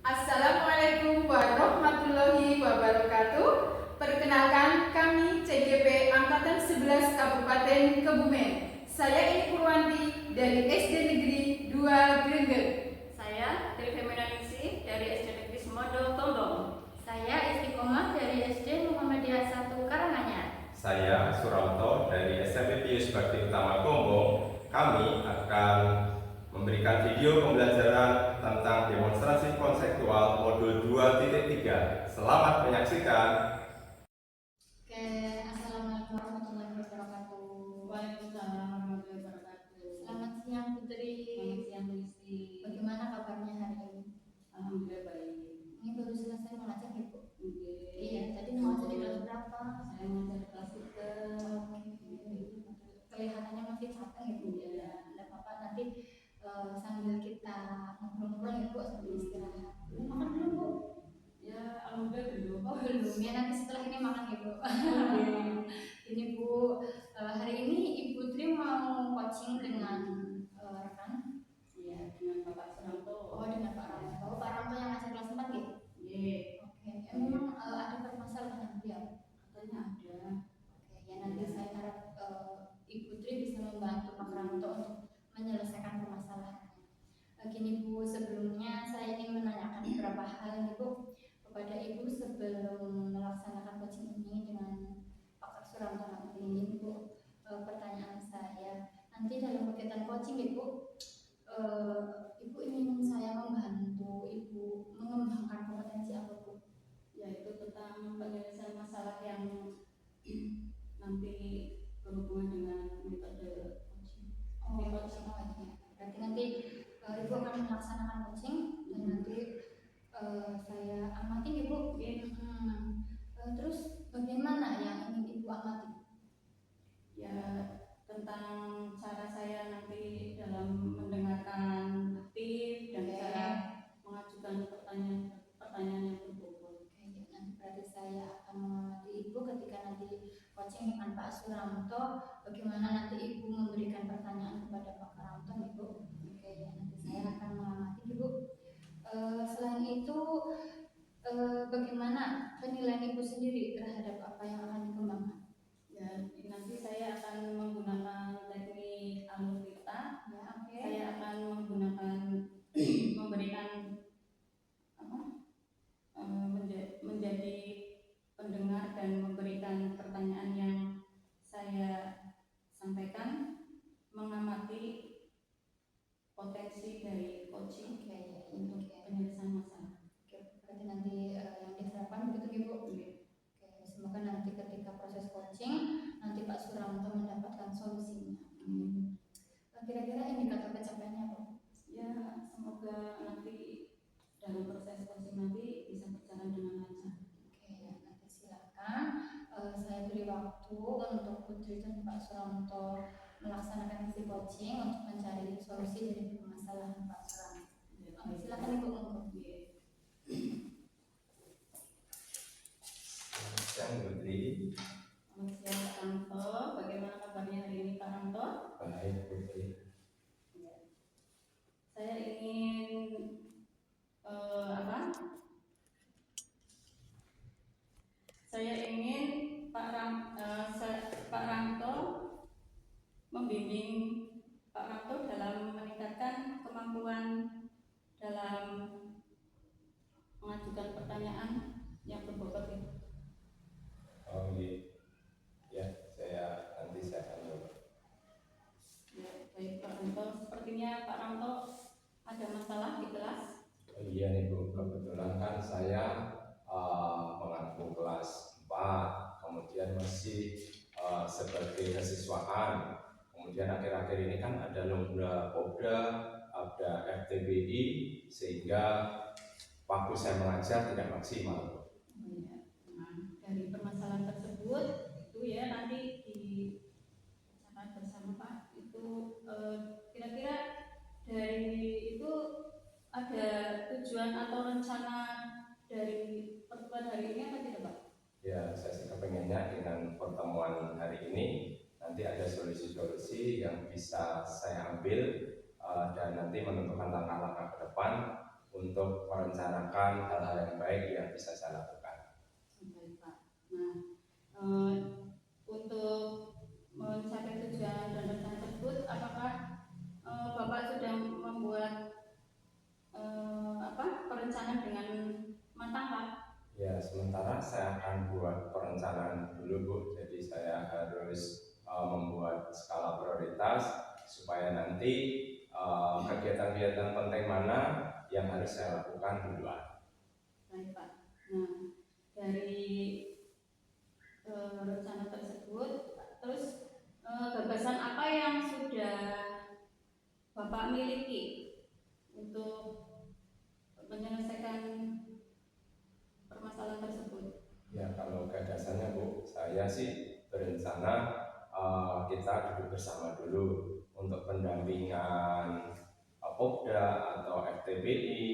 Assalamualaikum warahmatullahi wabarakatuh. Perkenalkan, kami CGP Angkatan 11 Kabupaten Kebumen. Saya Ini Purwanti dari SD Negeri 2 Grengget. Saya Trifeminaningsi dari SD Negeri Semodo Tombong. Saya Istiqomah dari SD Muhammadiyah 1 Karanganyar. Saya Suranto dari SMP Pius Bakti Utama Gombong. Kami akan memberikan video pembelajaran tentang demonstrasi konseptual modul 2.3. Selamat menyaksikan. Oke, Assalamualaikum warahmatullahi wabarakatuh. Waalaikumsalam warahmatullahi wabarakatuh. Selamat siang Putri. Selamat siang Listi. Bagaimana kabarnya hari ini? Alhamdulillah baik. Ini baru selesai mengajar ya Bu? Iya, tadi Oh, mengajar di kelas berapa? Saya mengajar kelas 3. Kelihatannya masih capek ya Bu? Iya. Tidak apa-apa, nanti sambil kita ngobrol-ngobrol ya Bu, sambil istirahat. Makan belum Bu? Ya, alhamdulillah belum. Oh belum, ya nanti setelah ini makan ya Bu. Ini Bu, hari ini Ibu Tri mau coaching dengan rekan. Iya, dengan Bapak Suranto. Oh, dengan Pak Ramto. Pak Ramto yang ngajar kelas 4 ya? Iya, Oke, memang ada permasalahan beliau. katanya ada. Oke, ya nanti saya harap Ibu Tri bisa membantu Pak Ramto untuk menyelesaikan permasalahannya. Gini Bu, sebelumnya saya ingin menanyakan beberapa hal nih Bu kepada Ibu sebelum melaksanakan coaching ini dengan Pak Suranto nanti ini Bu. Pertanyaan saya, nanti dalam kegiatan coaching Ibu, Ibu ingin saya membantu Ibu mengembangkan kompetensi apa Bu? Yaitu tentang penyelesaian masalah yang nanti berhubungan dengan metode coaching. Oh, coaching, oh iya. Berarti nanti Ibu akan melaksanakan coaching dan nanti saya amati Ibu. Terus bagaimana yang ingin Ibu amati? Ya, tentang cara saya nanti dalam mendengarkan aktif dan Oke. cara mengajukan pertanyaan yang berbobot. Oke, ya, nanti berarti saya akan mengamati Ibu ketika nanti coaching dengan Pak Suranto. Bagaimana nanti Ibu memberikan pertanyaan kepada Pak Suranto, Ibu. Oke, ya, nanti saya akan mengamati Ibu. Selain itu, bagaimana penilaian Ibu sendiri terhadap apa yang akan dikembangkan? Ya, nanti saya akan menggunakan teknik alurita. Ya, oke. Saya akan menggunakan memberikan menjadi pendengar dan memberikan pertanyaan yang saya sampaikan, mengamati potensi dari coaching Oke, ya, untuk oke. penyelesaian masalah. Oke, berarti nanti yang diharapkan begitu Ibu. Oke. Oke, semoga nanti ketika proses coaching nanti Pak Suranto mendapatkan solusinya. Kira-kira indikator pencapaiannya apa? Ya, semoga nanti dalam proses coaching nanti bisa berjalan dengan lancar. Oke, ya, nanti silakan saya beri waktu untuk Putri dan Pak Suranto melaksanakan isi coaching untuk mencari solusi dari permasalahan Pak Suranto. Oke, silakan Ibu monggo. Siang Putri. Selamat siang Pak Ranto, bagaimana kabarnya hari ini Pak Ranto? Baik Putri. Saya ingin Saya ingin Pak Ranto membimbing Pak Ranto dalam meningkatkan kemampuan dalam mengajukan pertanyaan yang berbobot itu. Oh iya. Ya, nanti saya akan coba. Ya, baik Pak Ranto, sepertinya Pak Ranto ada masalah di kelas. Oh iya nih Bu, kebetulan kan saya mengaku kelas 4, kemudian masih sebagai kesiswaan. Kemudian akhir-akhir ini kan ada lomba Popda, ada FTBI, sehingga waktu saya mengajar tidak maksimal. Dari permasalahan tersebut itu ya nanti dicatat bersama Pak. Itu kira-kira dari itu ada tujuan atau rencana dari pertemuan hari ini apa tidak Pak? Ya, saya sih kepengennya dengan pertemuan hari ini nanti ada solusi-solusi yang bisa saya ambil dan nanti menentukan langkah-langkah ke depan untuk merencanakan hal-hal yang baik yang bisa saya lakukan. Baik Pak. Nah, untuk mencapai tujuan dan rencana tersebut, apakah Bapak sudah membuat perencanaan dengan matang Pak? Ya, sementara saya akan buat perencanaan dulu Bu. Jadi saya harus membuat skala prioritas supaya nanti kegiatan-kegiatan penting mana yang harus saya lakukan duluan. Baik Pak. Nah, dari rencana tersebut, terus gagasan apa yang sudah Bapak miliki untuk menyelesaikan permasalahan tersebut? Ya, kalau gagasannya Bu, saya sih berencana kita duduk bersama dulu untuk pendampingan Popda atau FTBI.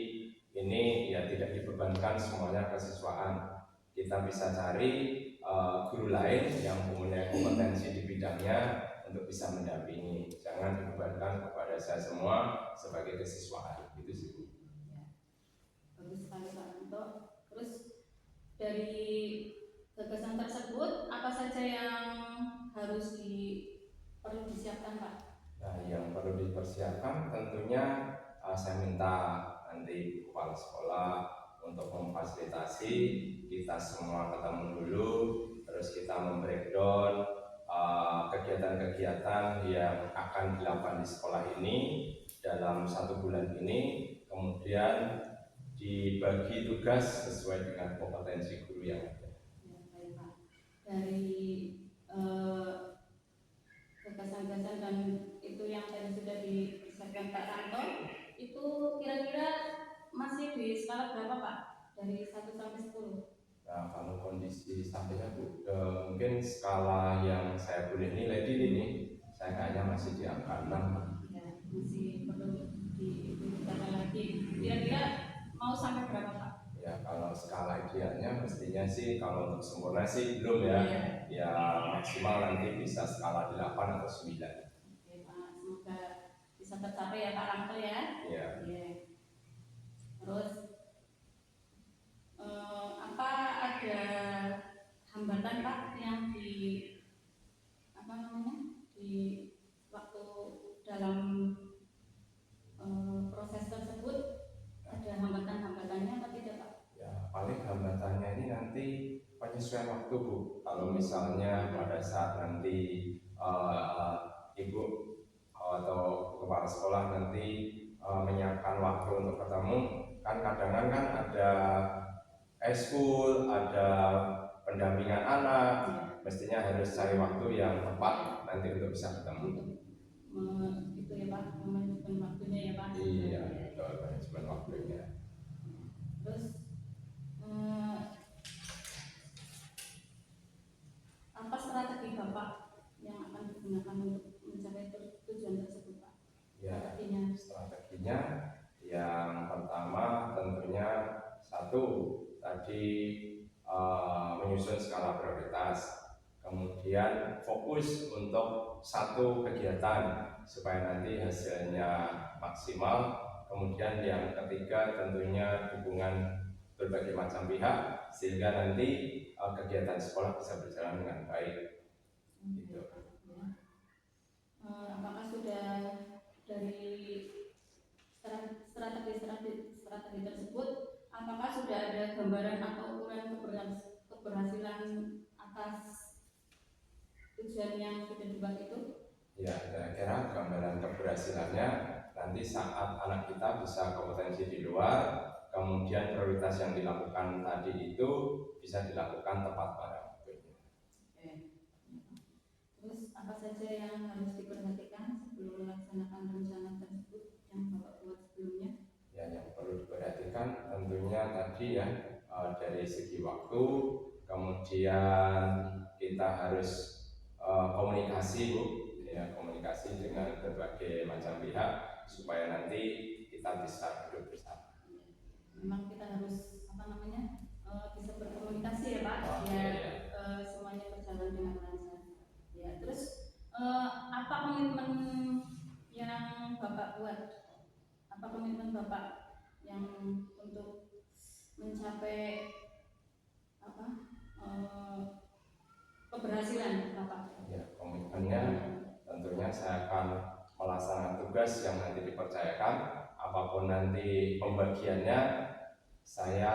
Ini ya tidak dibebankan semuanya ke siswaan. Kita bisa cari guru lain yang mempunyai kompetensi di bidangnya untuk bisa mendampingi. Jangan dibebankan kepada saya semua sebagai kesiswaan. Itu sih Bu. Bagus sekali Pak Anto. Terus dari gagasan tersebut apa saja yang harus perlu disiapkan Pak? Nah, yang perlu dipersiapkan tentunya saya minta nanti kepala sekolah untuk memfasilitasi kita semua ketemu dulu, terus kita membreakdown kegiatan-kegiatan yang akan dilakukan di sekolah ini dalam 1 bulan ini, kemudian dibagi tugas sesuai dengan kompetensi guru yang ada. Ya, baik Pak. Dari gagasan-gagasan dan itu yang tadi sudah disampaikan Pak Ranto, itu kira-kira masih di skala berapa Pak? Dari 1 sampai 10? Nah, kalau kondisi sampainya Bu, mungkin skala yang saya boleh nilai di ini, saya kayaknya masih di angka 6. Ya, masih perlu ditambah lagi. Kira-kira mau sampai berapa Pak? Ya, kalau skala idealnya mestinya sih kalau untuk sempurna sih belum ya. Ya maksimal nanti bisa skala 8 atau 9. Oke Pak, semoga bisa tercapai ya Pak Ranto ya. Iya. Terus apa ada hambatan Pak yang di waktu dalam proses tersebut ada hambatan-hambatannya atau tidak Pak? Ya, paling hambatannya ini nanti penyesuaian waktu Bu. Kalau misalnya pada saat nanti Ibu atau kepala sekolah nanti menyiapkan waktu untuk ketemu, kan kadang-kadang kan ada eskul, ada pendampingan anak, mestinya harus cari waktu yang tepat nanti untuk bisa ketemu. Itu ya Pak, manajemen waktunya ya Pak. Iya, betul, manajemen waktunya. Terus apa strategi Bapak yang akan digunakan untuk mencapai tujuan tersebut Pak? Ya, strateginya yang pertama tentunya satu tadi menyusun skala prioritas, kemudian fokus untuk satu kegiatan supaya nanti hasilnya maksimal, kemudian yang ketiga tentunya dukungan berbagai macam pihak sehingga nanti kegiatan sekolah bisa berjalan dengan baik. Gitu. Apakah sudah dari strategi tersebut, apakah sudah ada gambaran atau ukuran keberhasilan atas tujuan yang sudah dibuat itu? Ya, kira-kira gambaran keberhasilannya nanti saat anak kita bisa kompetensi di luar, kemudian prioritas yang dilakukan tadi itu bisa dilakukan tepat pada waktunya. Terus apa saja yang harus diperhatikan sebelum melaksanakan rencana tersebut yang Bapak buat sebelumnya? Ya, yang perlu diperhatikan tentunya tadi ya dari segi waktu, kemudian kita harus komunikasi Bu, ya komunikasi dengan berbagai macam pihak supaya nanti kita bisa duduk bersama. Memang kita harus bisa berkomunikasi ya Pak, semuanya berjalan dengan lancar. Ya, terus apa komitmen yang Bapak buat? Apa komitmen Bapak yang keberhasilan Bapak. Ya, komitmennya tentunya saya akan melaksanakan tugas yang nanti dipercayakan, apapun nanti pembagiannya saya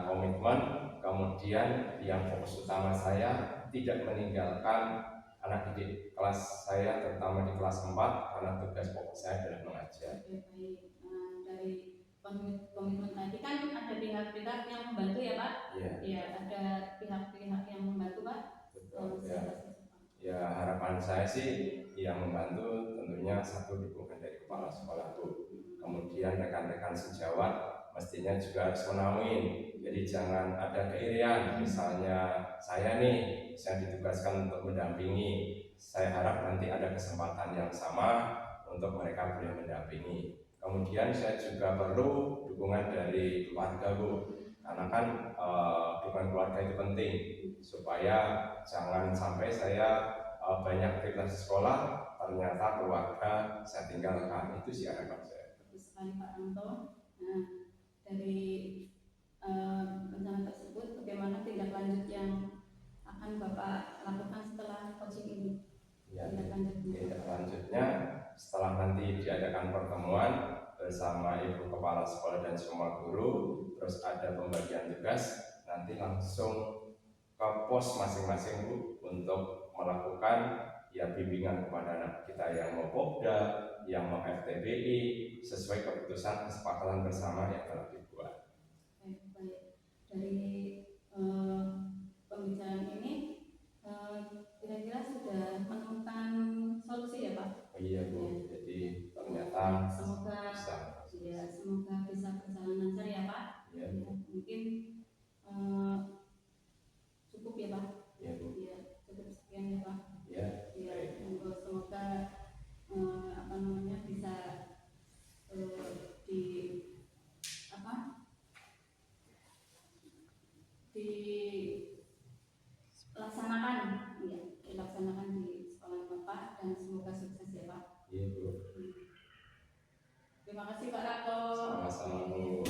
komitmen. Kemudian yang fokus utama saya tidak meninggalkan anak didik kelas saya, terutama di kelas 4, karena tugas fokus saya adalah mengajar. Oke, baik. Dari komitmen tadi kan ada pihak-pihak yang membantu ya Pak? Iya. Iya, ada pihak-pihak yang membantu Pak? Betul. Ya harapan saya sih yang membantu tentunya satu dukungan dari kepala sekolah Bu. Kemudian rekan-rekan sejawat mestinya juga harus menaungi. Jadi jangan ada keirian. Misalnya saya nih yang ditugaskan untuk mendampingi, saya harap nanti ada kesempatan yang sama untuk mereka boleh mendampingi. Kemudian saya juga perlu dukungan dari keluarga Bu, karena kan dukungan keluarga itu penting supaya jangan sampai saya banyak aktivitas di sekolah ternyata keluarga saya tinggalkan. Itu sih harapan saya. Bagus sekali Pak Ranto. Nah, dari rencana tersebut bagaimana tindak lanjut yang akan Bapak lakukan setelah coaching ini? Ya, tindak lanjutnya setelah nanti diadakan pertemuan bersama Ibu Kepala Sekolah dan semua guru, terus ada pembagian tugas, nanti langsung ke pos masing-masing Bu untuk melakukan ya bimbingan kepada anak kita yang mau Popda, yang mau FTBI, sesuai keputusan kesepakatan bersama yang telah dibuat. Baik. Dari pembicaraan ini kira-kira sudah menemukan solusi ya Pak? Oh iya Bu, jadi ternyata semoga bisa berjalan lancar ya Pak. Ya. Mungkin cukup ya Pak. Ya Bu. Ya, cukup sekian ya Pak. Ya. Ya, semoga bisa dilaksanakan di sekolah Bapak dan semoga sukses ya Pak. Iya Bu. Terima kasih Pak Rato. Sama-sama Bu.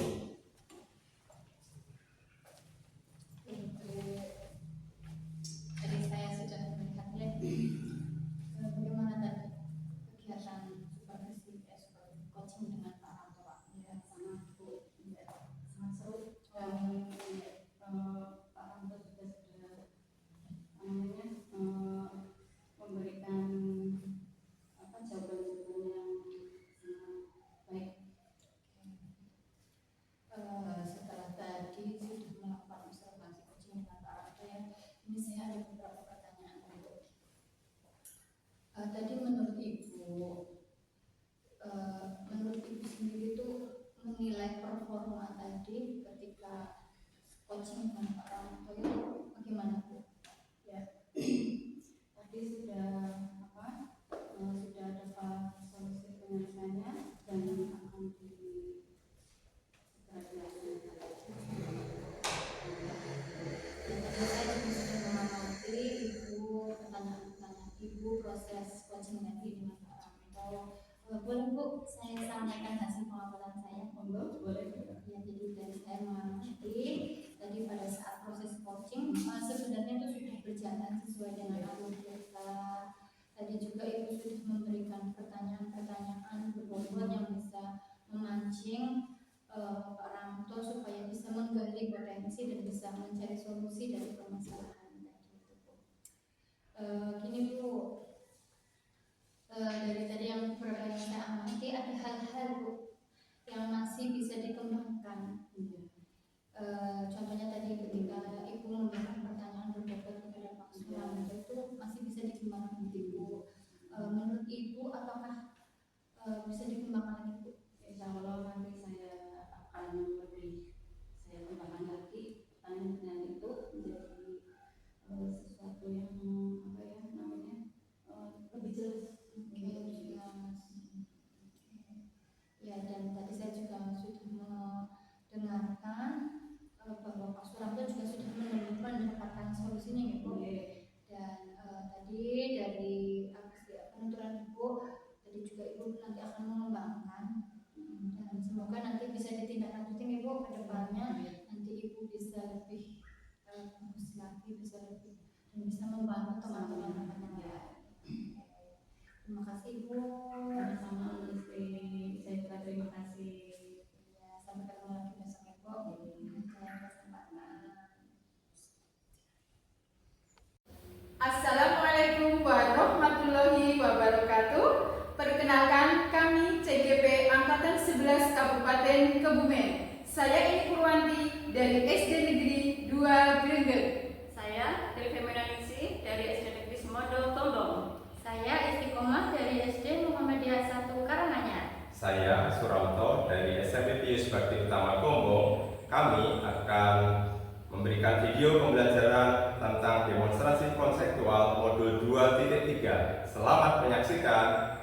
Tadi saya sudah melihatnya bagaimana tadi kegiatan supervisi coaching dengan Pak Ranto Pak. Ya, sangat Bu. Ya, sangat seru. Dan Pak Ranto juga sudah memberikan jawaban-jawaban yang baik. Setelah tadi sudah melakukan observasi coaching dengan Pak Ranto ya, ini saya ada beberapa pertanyaan untuk tadi menurut Ibu sendiri itu menilai performa tadi ketika coaching dengan Pak Ranto itu bagaimana Bu? Ya, tadi sudah ada solusi penyelesaiannya dan akan Saya juga sudah mengamati Ibu pertanyaan-pertanyaan Ibu proses coaching tadi dengan Pak Ranto. Boleh Bu, saya sampaikan hasil pengamatan saya. boleh. Ya, jadi dari saya mengamati tadi pada saat proses coaching sebenarnya itu sudah berjalan sesuai dengan alur kita. Tadi juga Ibu sudah memberikan pertanyaan-pertanyaan berbobot yang bisa memancing Pak Ranto supaya bisa menggali potensi dan bisa mencari solusi dari permasalahan tadi itu Bu. Gini Bu, dari tadi yang beberapa yang saya amati ada hal-hal Bu yang masih bisa dikembangkan. Contohnya tadi ketika Ibu memberikan pertanyaan berbobot kepada Pak Sumarno itu masih bisa dikembangkan Ibu. Menurut Ibu apakah bisa dikembangkan lagi Bu? Insya Allah nanti saya akan lebih kembangkan lagi pertanyaan itu menjadi sesuatu yang lebih jelas. Ya, dan tadi saya juga sudah mendengarkan bahwa Pak Suranto juga sudah mendapatkan solusinya ya Bu. Dan tadi dari penuturan Ibu tadi membantu teman-teman yang lain. Terima kasih Bu. Sama-sama Lesti, saya juga terima kasih. Ya, sampai ketemu lagi besok ya Bu. Dalam kesempatan. Assalamualaikum warahmatullahi wabarakatuh. Perkenalkan, kami CGP Angkatan 11 Kabupaten Kebumen. Saya Ini Purwanti dari SD Negeri 2 Grengger. Saya Devi Menaningsi dari SD Negeri Semodo Tombong. Saya Istiqomah dari SD Muhammadiyah 1 Karanganyar. Saya Suranto dari SMP Pius Bakti Utama Gombong. Kami akan memberikan video pembelajaran tentang demonstrasi konseptual modul 2.3. Selamat menyaksikan.